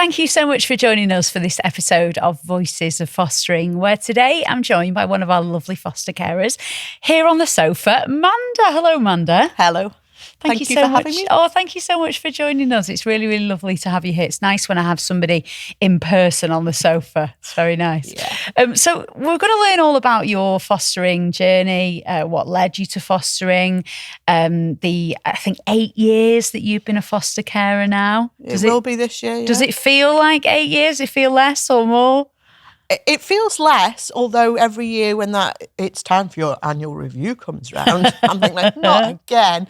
Thank you so much for joining us for this episode of Voices of Fostering, where today I'm joined by one of our lovely foster carers here on the sofa, Manda. Hello, Manda. Hello. Thank you so for much. having me. Oh, thank you so much for joining us. It's really, really lovely to have you here. It's nice when I have somebody in person on the sofa. It's very nice. Yeah. So we're going to learn all about your fostering journey, what led you to fostering, I think 8 years that you've been a foster carer now. It will be this year, yeah. Does it feel like 8 years? Does it feel less or more? It feels less, although every year when it's time for your annual review comes round, I'm thinking like, not again.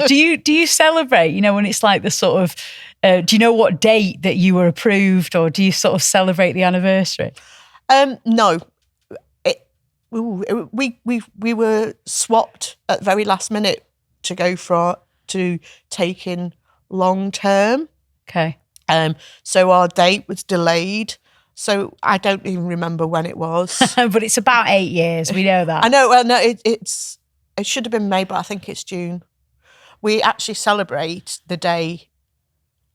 Do you celebrate, when it's like the sort of, do you know what date that you were approved, or do you sort of celebrate the anniversary? No. We were swapped at the very last minute to go to take in long term. Okay. So our date was delayed. So I don't even remember when it was. But it's about 8 years. We know that. I know. Well, no, it should have been May, but I think it's June. We actually celebrate the day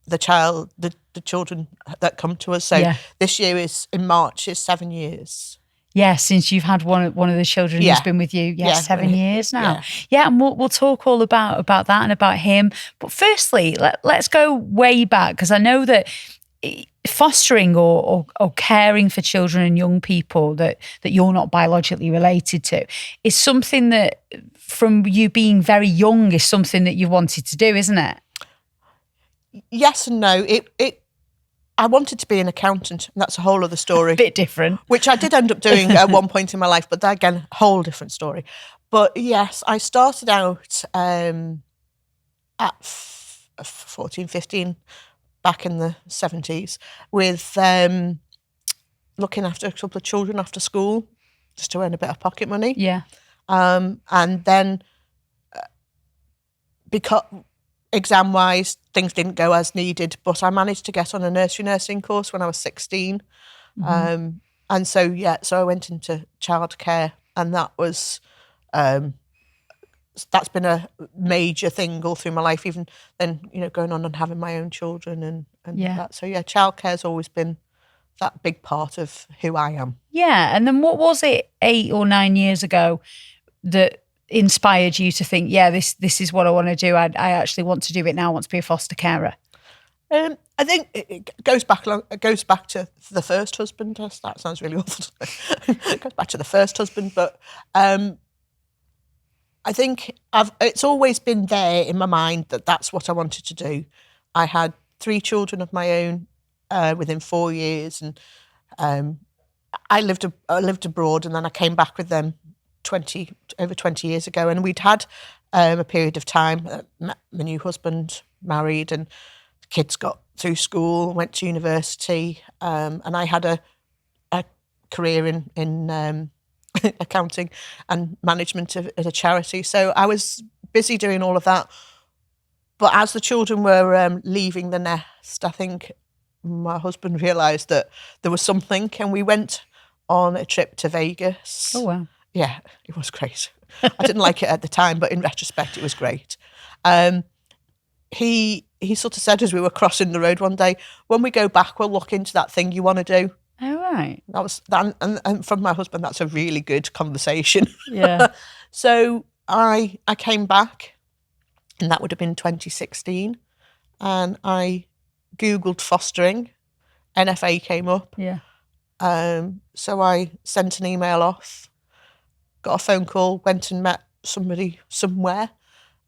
the children that come to us. So this year is in March is 7 years. Yeah, since you've had one of the children who's been with you, 7 years now. Yeah, and we'll talk all about that and about him. But firstly, let's go way back, because I know that fostering or caring for children and young people that you're not biologically related to is something that, from you being very young, is something that you wanted to do, isn't it? Yes and no. I wanted to be an accountant, and that's a whole other story. A bit different. Which I did end up doing at one point in my life, but that, again, whole different story. But yes, I started out at 14, 15, back in the 70s, with looking after a couple of children after school, just to earn a bit of pocket money. Yeah. And then, because exam-wise, things didn't go as needed, but I managed to get on a nursery nursing course when I was 16. Mm-hmm. And so I went into childcare, and that was... that's been a major thing all through my life, even then, going on and having my own children and that. So childcare's always been that big part of who I am. Yeah. And then what was it 8 or 9 years ago that inspired you to think, this is what I want to do. I actually want to do it now. I want to be a foster carer. I think it goes back to the first husband. That sounds really awful. It goes back to the first husband, but I think it's always been there in my mind that that's what I wanted to do. I had 3 children of my own within 4 years, and I lived abroad, and then I came back with them over 20 years ago, and we'd had a period of time. My new husband married, and the kids got through school, went to university, and I had a career in accounting and management at a charity. So I was busy doing all of that. But as the children were leaving the nest, I think my husband realised that there was something, and we went on a trip to Vegas. Oh, wow. Yeah, it was great. I didn't like it at the time, but in retrospect, it was great. He sort of said as we were crossing the road one day, when we go back, we'll look into that thing you want to do. Oh, right. That was that, and from my husband, that's a really good conversation. Yeah. So I came back, and that would have been 2016, and I Googled fostering. NFA came up. Yeah. So I sent an email off, got a phone call, went and met somebody somewhere,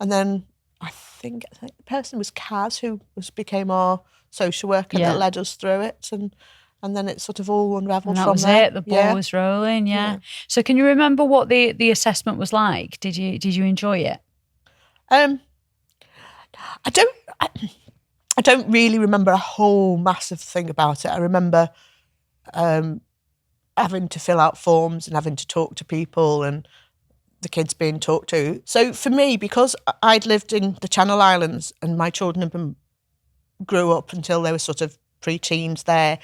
and then I think the person was Kaz, who became our social worker that led us through it, and then it sort of all unravelled from there. That was it. The ball was rolling. Yeah. So can you remember what the assessment was like? Did you enjoy it? I don't really remember a whole massive thing about it. I remember having to fill out forms and having to talk to people, and the kids being talked to. So for me, because I'd lived in the Channel Islands and my children grew up until they were sort of pre-teens there,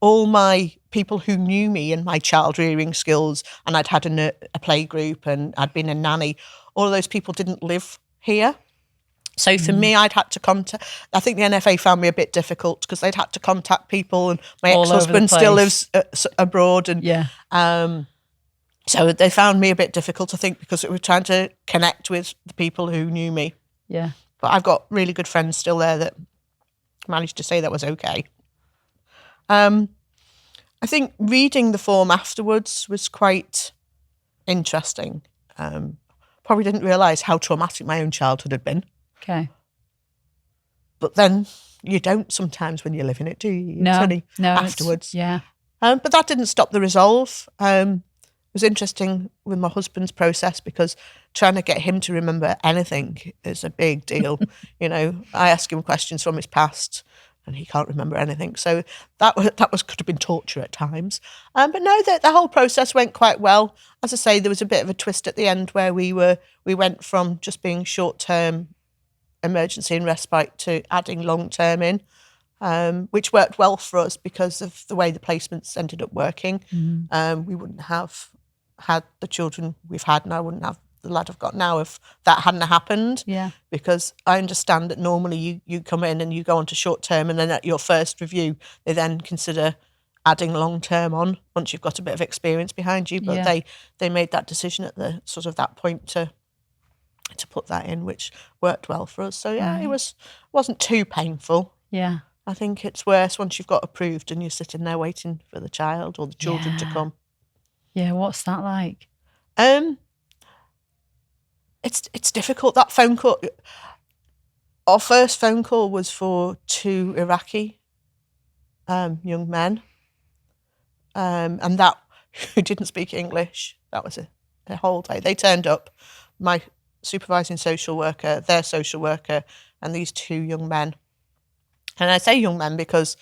all my people who knew me and my child rearing skills, and I'd had a play group and I'd been a nanny, all of those people didn't live here. So for me, I'd had to contact, I think the NFA found me a bit difficult because they'd had to contact people, and my ex-husband still lives abroad. And so they found me a bit difficult, I think, because we were trying to connect with the people who knew me. Yeah. But I've got really good friends still there that managed to say that was okay. I think reading the form afterwards was quite interesting. Probably didn't realise how traumatic my own childhood had been. Okay. But then you don't sometimes when you're living it, do you? No, it's only afterwards. Yeah. But that didn't stop the resolve. It was interesting with my husband's process because trying to get him to remember anything is a big deal. You know, I ask him questions from his past and he can't remember anything. So that could have been torture at times. But no, the whole process went quite well. As I say, there was a bit of a twist at the end where we went from just being short-term emergency and respite to adding long-term in, which worked well for us because of the way the placements ended up working. We wouldn't have had the children we've had, and I wouldn't have the lad I've got now if that hadn't happened. Yeah. Because I understand that normally you come in and you go on to short term, and then at your first review they then consider adding long term on once you've got a bit of experience behind you. But they made that decision at the sort of that point to put that in, which worked well for us. So yeah, it wasn't too painful. Yeah. I think it's worse once you've got approved and you're sitting there waiting for the child or the children to come. Yeah, what's that like? It's difficult. That phone call, our first phone call was for 2 Iraqi young men, and that who didn't speak English. That was a whole day. They turned up, my supervising social worker, their social worker, and these 2 young men. And I say young men because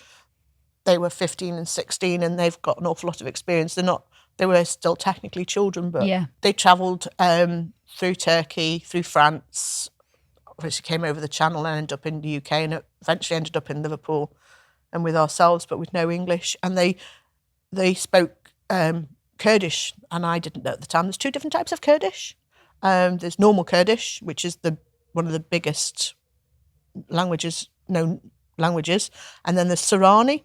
they were 15 and 16 and they've got an awful lot of experience. They were still technically children, but they travelled through Turkey, through France, obviously came over the Channel and ended up in the UK and eventually ended up in Liverpool and with ourselves, but with no English. And they spoke Kurdish, and I didn't know at the time. There's 2 different types of Kurdish. There's normal Kurdish, which is one of the biggest known languages, and then there's Sorani,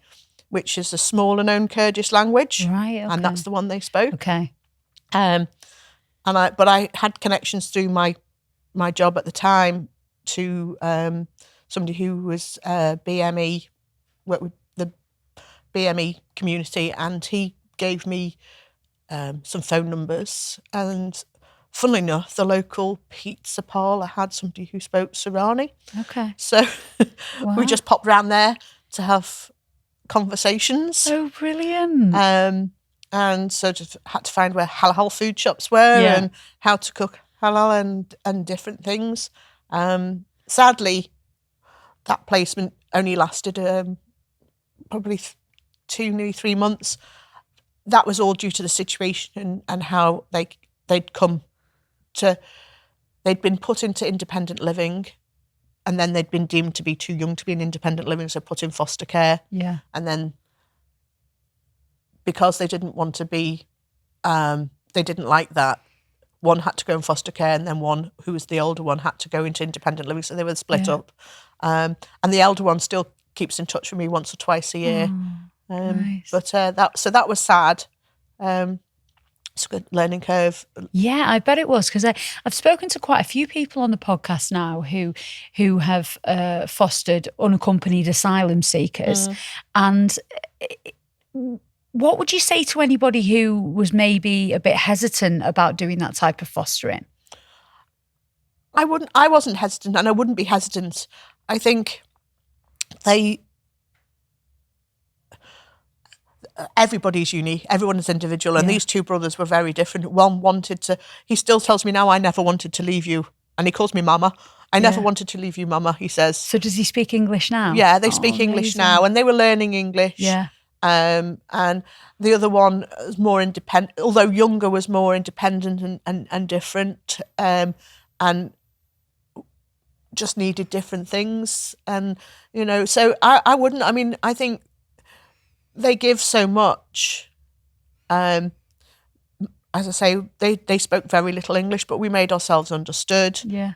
which is a smaller known Kurdish language, right? Okay. And that's the one they spoke. Okay. But I had connections through my job at the time to somebody who was BME, worked with the BME community, and he gave me some phone numbers. And funnily enough, the local pizza parlour had somebody who spoke Sorani. Okay. So we just popped round there to have conversations. Oh, brilliant. And so just had to find where halal food shops were and how to cook halal and different things. Sadly, that placement only lasted probably nearly 3 months. That was all due to the situation and how they'd been put into independent living, and then they'd been deemed to be too young to be in independent living, so put in foster care. Yeah. And then because they didn't want to be, they didn't like that, one had to go in foster care, and then one, who was the older one, had to go into independent living, so they were split up. And the elder one still keeps in touch with me once or twice a year. Nice. But that was sad. It's a good learning curve. Yeah, I bet it was, because I've spoken to quite a few people on the podcast now who have fostered unaccompanied asylum seekers. And what would you say to anybody who was maybe a bit hesitant about doing that type of fostering? I wasn't hesitant, and I wouldn't be hesitant. I think everybody's unique, everyone is individual, and these 2 brothers were very different. One he still tells me now, I never wanted to leave you, and he calls me mama. I never wanted to leave you, mama, he says. So does he speak English now? Yeah, they speak English now, and they were learning English. Yeah. And the other one was more independent, although younger, was more independent and different, and just needed different things. And, so I wouldn't, I think they give so much. As I say, they spoke very little English, but we made ourselves understood. Yeah.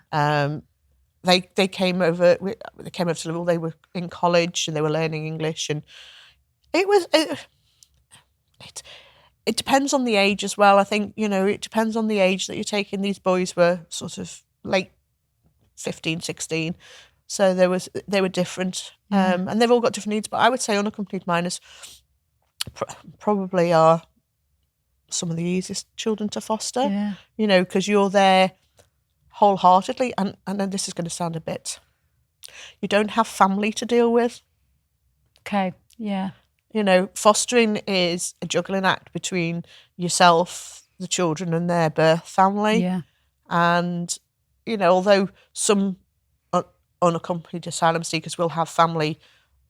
they came over. They came over to Liverpool. They were in college and they were learning English, and it depends on the age as well. I think, it depends on the age that you're taking. These boys were sort of late 15, 16. So they were different. And they've all got different needs. But I would say unaccompanied minors probably are some of the easiest children to foster, because you're there wholeheartedly. And then this is going to sound a bit, you don't have family to deal with. Okay, yeah. Fostering is a juggling act between yourself, the children, and their birth family. Yeah. And, although some unaccompanied asylum seekers will have family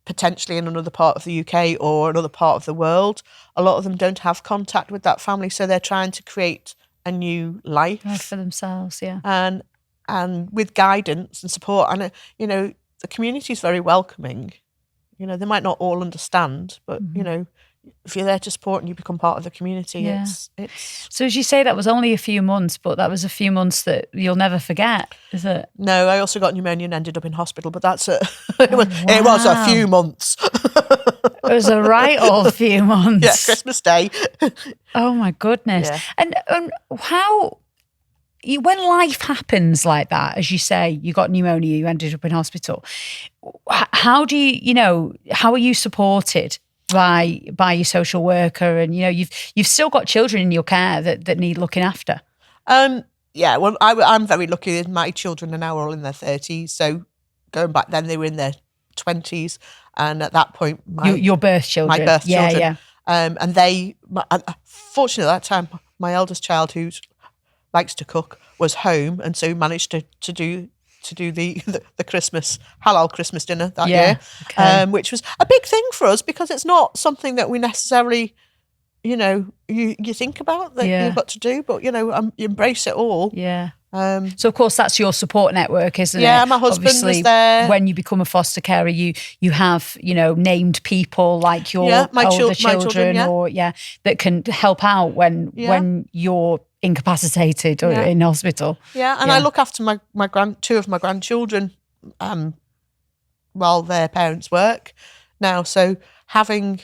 potentially in another part of the UK or another part of the world, a lot of them don't have contact with that family. So they're trying to create a new life for themselves, yeah. And with guidance and support. And, the community is very welcoming. They might not all understand, but, if you're there to support and you become part of the community, it's... So as you say, that was only a few months, but that was a few months that you'll never forget, is it? No, I also got pneumonia and ended up in hospital, but that's it. It was a few months. It was a right old few months. Yeah, Christmas Day. Oh my goodness. Yeah. And when life happens like that, as you say, you got pneumonia, you ended up in hospital, how do you, how are you supported by your social worker? And, you've still got children in your care that need looking after. Yeah, well, I'm very lucky that my children are now all in their 30s. So going back then, they were in their 20s. And at that point, your birth children. My birth children. Yeah. And fortunately at that time, my eldest child, who likes to cook, was home, and so managed to do the Christmas halal Christmas dinner that year, okay. Which was a big thing for us because it's not something that we necessarily, you think about that you've got to do, but you embrace it all. Yeah. So of course that's your support network, isn't it? Yeah, my husband was there. When you become a foster carer, you have named people like your older children, or that can help out when you're incapacitated or in hospital. Yeah, and I look after two of my grandchildren while their parents work now. So having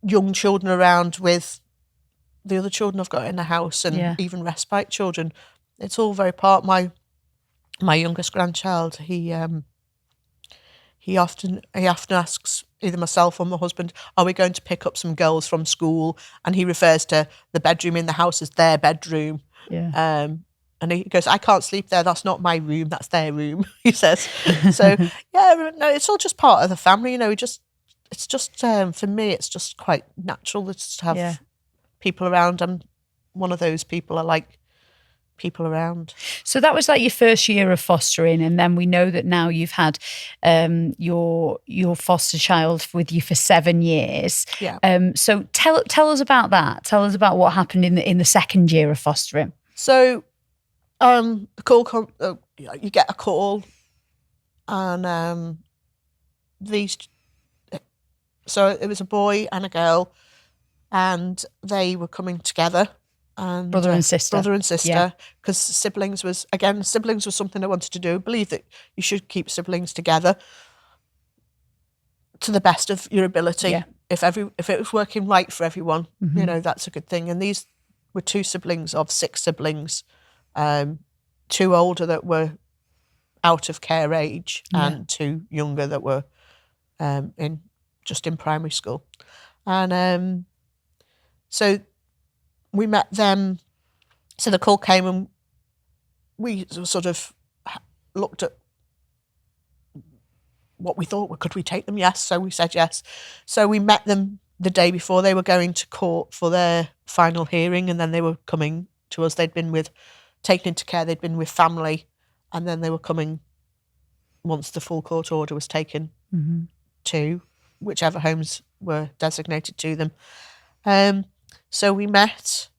young children around with the other children I've got in the house, and even respite children, it's all very part. My youngest grandchild, he often asks either myself or my husband, are we going to pick up some girls from school? And he refers to the bedroom in the house as their bedroom. Yeah. And he goes, I can't sleep there. That's not my room. That's their room, he says. So, no, it's all just part of the family. It's just, for me, it's just quite natural to have people around. I'm one of those people. I like people around. So that was like your first year of fostering, and then we know that now you've had your foster child with you for 7 years. Yeah. So tell us about that. Tell us about what happened in the second year of fostering. So, you get a call, and so it was a boy and a girl, and they were coming together. And brother and sister, because siblings was something I wanted to do. I believe that you should keep siblings together to the best of your ability. Yeah. If it was working right for everyone, that's a good thing. And these were 2 siblings of 6 siblings, 2 older that were out of care age, and 2 younger that were in primary school. And so we met them. So the call came, and we sort of looked at what we thought. Could we take them? Yes. So we said yes. So we met them the day before they were going to court for their final hearing, and then they were coming to us. They'd been taken into care. They'd been with family, and then they were coming once the full court order was taken to whichever homes were designated to them. So we met.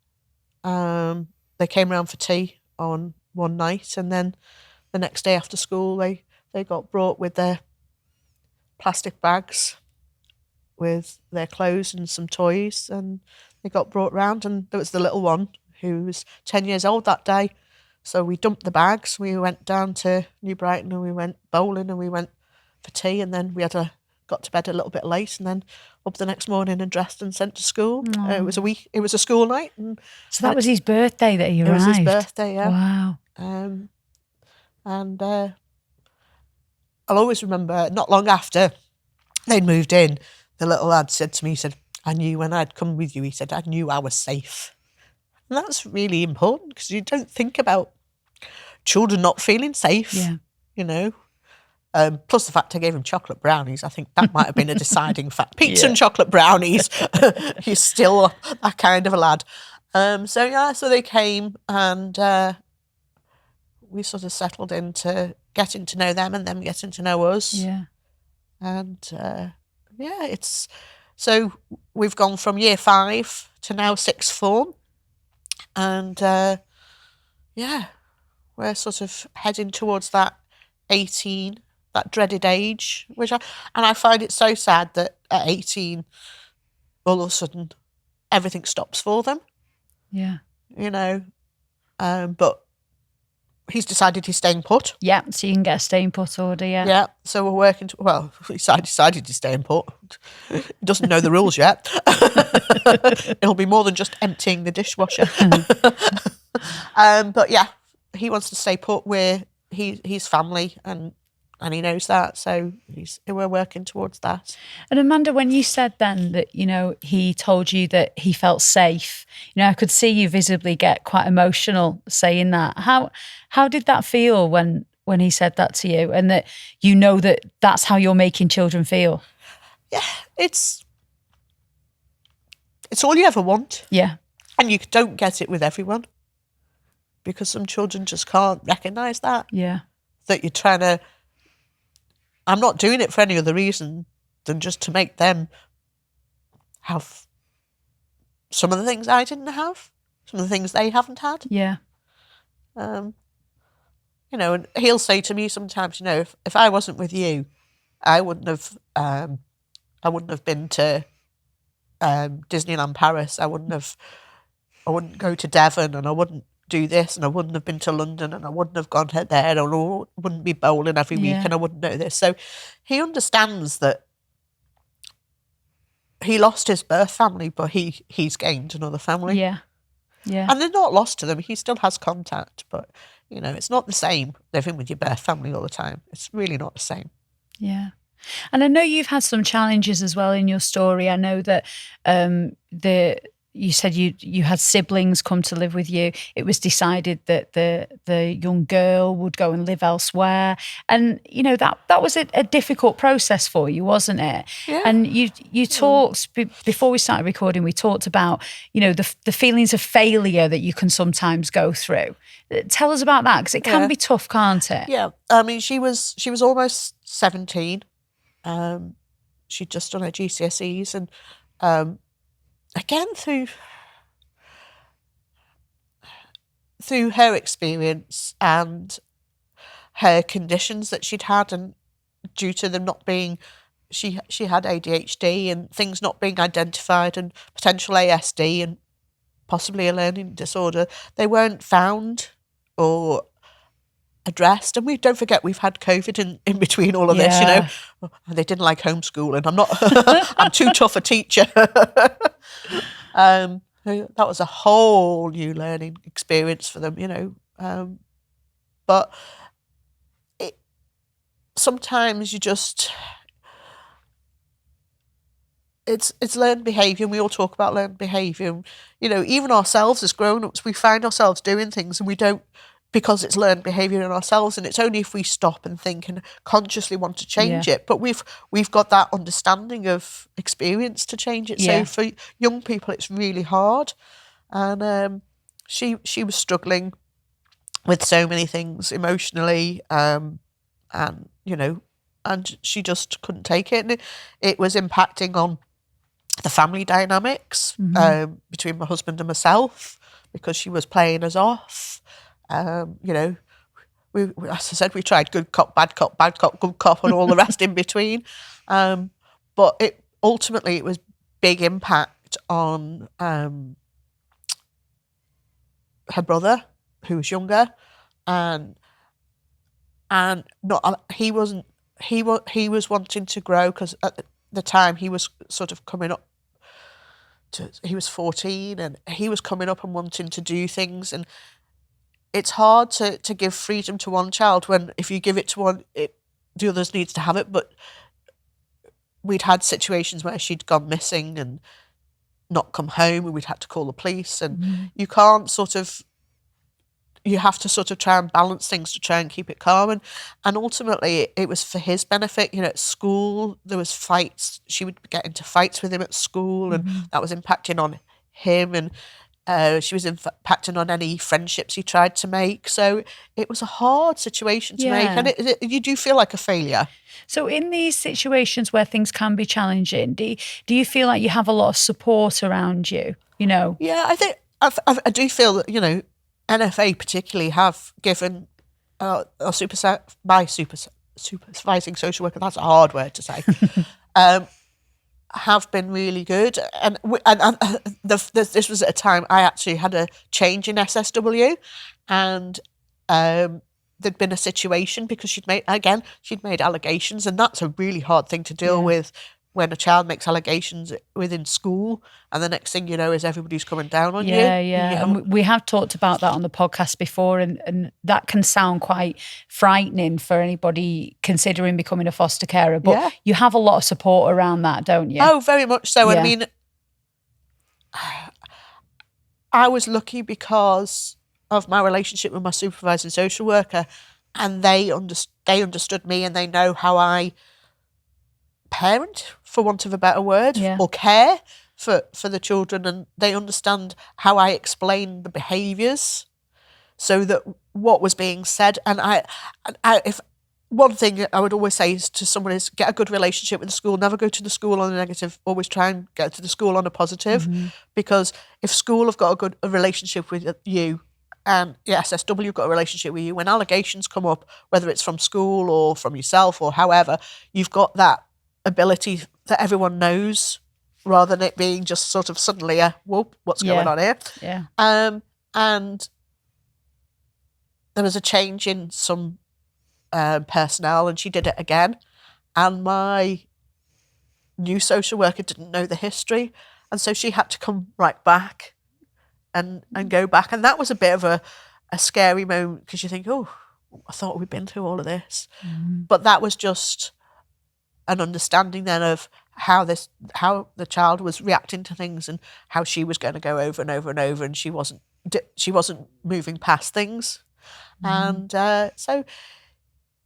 They came around for tea on one night, and then the next day after school, they got brought with their plastic bags with their clothes and some toys, and they got brought round. And there was the little one who was 10 years old that day, So we dumped the bags. We went down to New Brighton and we went bowling and we went for tea, and then we got to bed a little bit late, and then up the next morning and dressed and sent to school. It was a school night. And so that was his birthday that he arrived? It was his birthday, yeah. Wow. And I'll always remember, not long after they'd moved in, the little lad said to me, he said, I knew when I'd come with you, he said, I knew I was safe. And that's really important, because you don't think about children not feeling safe, you know. Plus the fact I gave him chocolate brownies, I think that might have been a deciding fact. Pizza and chocolate brownies, he's still that kind of a lad. So they came, and we sort of settled into getting to know them and them getting to know us. Yeah. And so we've gone from year 5 to now 6th form. And we're sort of heading towards that 18, that dreaded age, and I find it so sad that at 18, all of a sudden, everything stops for them. Yeah. You know, but he's decided he's staying put. Yeah, so you can get a staying put order, yeah. Yeah, so we're working he decided to stay put. He doesn't know the rules yet. It'll be more than just emptying the dishwasher. But yeah, he wants to stay put where he's family, and he knows that, so we're working towards that. And Amanda, when you said then that, you know, he told you that he felt safe, you know, I could see you visibly get quite emotional saying that. How did that feel when he said that to you, and that you know that that's how you're making children feel? Yeah, it's all you ever want. Yeah. And you don't get it with everyone, because some children just can't recognise that. Yeah. That you're trying to... I'm not doing it for any other reason than just to make them have some of the things I didn't have, some of the things they haven't had. Yeah. You know, and he'll say to me sometimes, you know, if I wasn't with you, I wouldn't have been to Disneyland Paris. I wouldn't go to Devon, and I wouldn't do this, and I wouldn't have been to London, and I wouldn't have gone there, and I wouldn't be bowling every week, and I wouldn't know this. So he understands that he lost his birth family, but he's gained another family. Yeah. Yeah. And they're not lost to them. He still has contact, but, you know, it's not the same living with your birth family all the time. It's really not the same. Yeah. And I know you've had some challenges as well in your story. I know that you said you had siblings come to live with you. It was decided that the young girl would go and live elsewhere, and you know that was a difficult process for you, wasn't it? Yeah. And you talked before we started recording. We talked about, you know, the feelings of failure that you can sometimes go through. Tell us about that, because it can be tough, can't it? Yeah. I mean, she was almost 17. She'd just done her GCSEs, and again, through her experience and her conditions that she'd had, and due to them not being, she had ADHD and things not being identified, and potential ASD and possibly a learning disorder, they weren't found or addressed. And we don't forget, we've had COVID in between all of this, you know. And they didn't like homeschooling. I'm too tough a teacher. That was a whole new learning experience for them, you know. But sometimes you just... It's learned behaviour, and we all talk about learned behaviour. You know, even ourselves as grown-ups, we find ourselves doing things and we don't, because it's learned behaviour in ourselves, and it's only if we stop and think and consciously want to change it. But we've got that understanding of experience to change it. So for young people, it's really hard. And she was struggling with so many things emotionally, and you know, and she just couldn't take it, and it was impacting on the family dynamics between my husband and myself, because she was playing us off. You know, as I said, we tried good cop, bad cop, good cop, and all the rest in between. But it was big impact on her brother, who was younger, and not he was wanting to grow, because at the time he was sort of coming up to, he was 14 and he was coming up and wanting to do things, and it's hard to give freedom to one child when if you give it to one, the others needs to have it. But we'd had situations where she'd gone missing and not come home, and we'd had to call the police, and you can't you have to sort of try and balance things to try and keep it calm. And ultimately it was for his benefit. At school, there was fights. She would get into fights with him at school, and that was impacting on him. And she was impacting on any friendships he tried to make. So it was a hard situation to make. And you do feel like a failure. So in these situations where things can be challenging, do you feel like you have a lot of support around you, Yeah, I think I do feel that, NFA particularly have given my supervising social worker, that's a hard word to say, have been really good. And this was at a time I actually had a change in SSW, and there'd been a situation because she'd made allegations, and that's a really hard thing to deal with when a child makes allegations within school, and the next thing you know is everybody's coming down on you. Yeah. And we have talked about that on the podcast before, and that can sound quite frightening for anybody considering becoming a foster carer. But you have a lot of support around that, don't you? Oh, very much so. Yeah. I mean, I was lucky because of my relationship with my supervising social worker, and they understood me, and they know how I parent, for want of a better word, or care for the children, and they understand how I explain the behaviours, so that what was being said. And if one thing I would always say is to someone is get a good relationship with the school. Never go to the school on a negative. Always try and get to the school on a positive, because if school have got a relationship with you, and SSW have got a relationship with you, when allegations come up, whether it's from school or from yourself or however, you've got that ability that everyone knows, rather than it being just sort of suddenly whoop, what's going on here? Yeah. And there was a change in some personnel, and she did it again. And my new social worker didn't know the history, and so she had to come right back and go back. And that was a bit of a scary moment, because you think, oh, I thought we'd been through all of this. But that was just an understanding then of how the child was reacting to things, and how she was going to go over and over and over, and she wasn't moving past things. And so,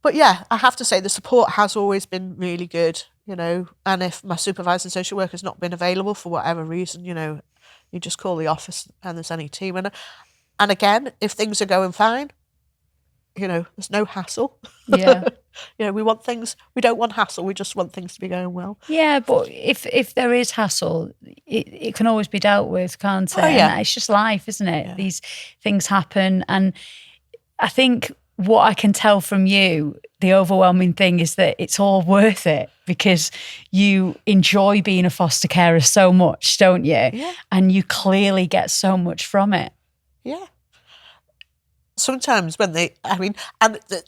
but yeah, I have to say the support has always been really good, and if my supervising social worker has not been available for whatever reason, you just call the office and there's any team. And again, if things are going fine, there's no hassle. Yeah. We don't want hassle. We just want things to be going well. Yeah, but if there is hassle, it can always be dealt with, can't it? Oh, yeah. And it's just life, isn't it? Yeah. These things happen. And I think what I can tell from you, the overwhelming thing is that it's all worth it, because you enjoy being a foster carer so much, don't you? Yeah. And you clearly get so much from it. Yeah. Sometimes and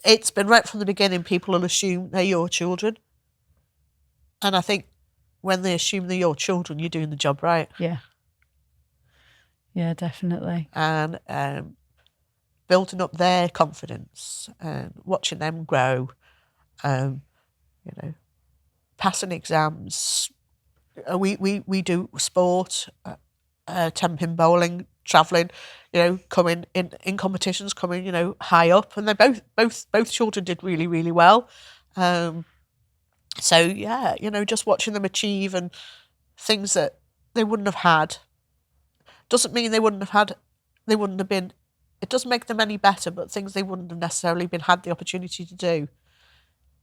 it's been right from the beginning, people will assume they're your children. And I think when they assume they're your children, you're doing the job right. Yeah. Yeah, definitely. And building up their confidence and watching them grow, passing exams. We do sport, temping, bowling, travelling, coming in competitions, coming, high up, and they both children did really, really well. So yeah, just watching them achieve and things that they wouldn't have had doesn't mean they wouldn't have been. It doesn't make them any better, but things they wouldn't have necessarily had the opportunity to do.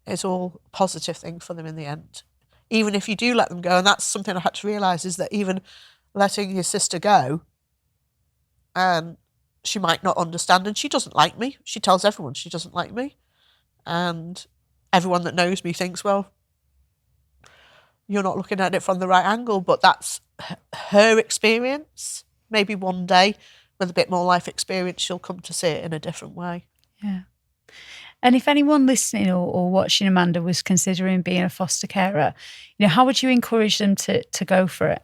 It's all a positive thing for them in the end. Even if you do let them go, and that's something I had to realise, is that even letting his sister go, and she might not understand, and she doesn't like me. She tells everyone she doesn't like me. And everyone that knows me thinks, well, you're not looking at it from the right angle, but that's her experience. Maybe one day, with a bit more life experience, she'll come to see it in a different way. Yeah. And if anyone listening or watching Amanda was considering being a foster carer, how would you encourage them to go for it?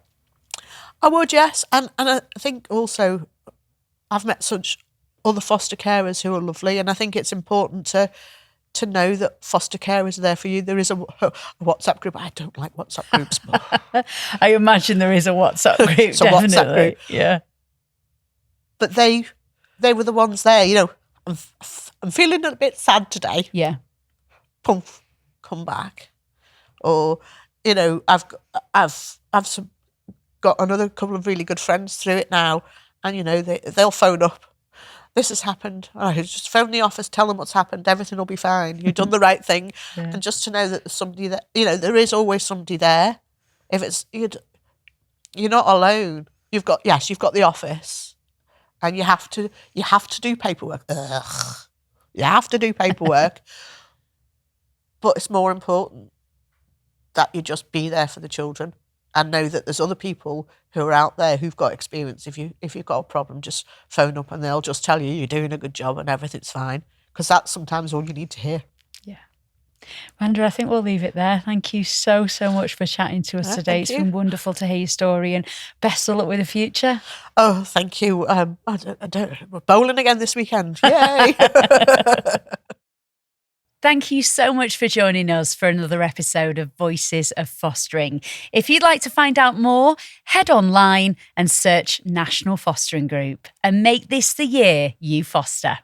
I would, yes. And I think also I've met such other foster carers who are lovely, and I think it's important to know that foster carers are there for you. There is a WhatsApp group. I don't like WhatsApp groups, but I imagine there is a WhatsApp group. It's a definitely. WhatsApp group. Yeah. But they were the ones there. I'm feeling a bit sad today. Yeah. Poof, come back. Or I've got another couple of really good friends through it now, and they'll phone up. This has happened. Oh, just phone the office, tell them what's happened. Everything will be fine. You've done the right thing. Yeah. And just to know that there's somebody that, there is always somebody there. If it's, you're not alone. You've got the office, and you have to do paperwork. Ugh. You have to do paperwork. But it's more important that you just be there for the children and know that there's other people who are out there who've got experience. If you've got a problem, just phone up and they'll just tell you you're doing a good job and everything's fine, because that's sometimes all you need to hear. Yeah. Manda, I think we'll leave it there. Thank you so much for chatting to us today. It's been wonderful to hear your story, and best of luck with the future. Oh, thank you. We're bowling again this weekend. Yay! Thank you so much for joining us for another episode of Voices of Fostering. If you'd like to find out more, head online and search National Fostering Group and make this the year you foster.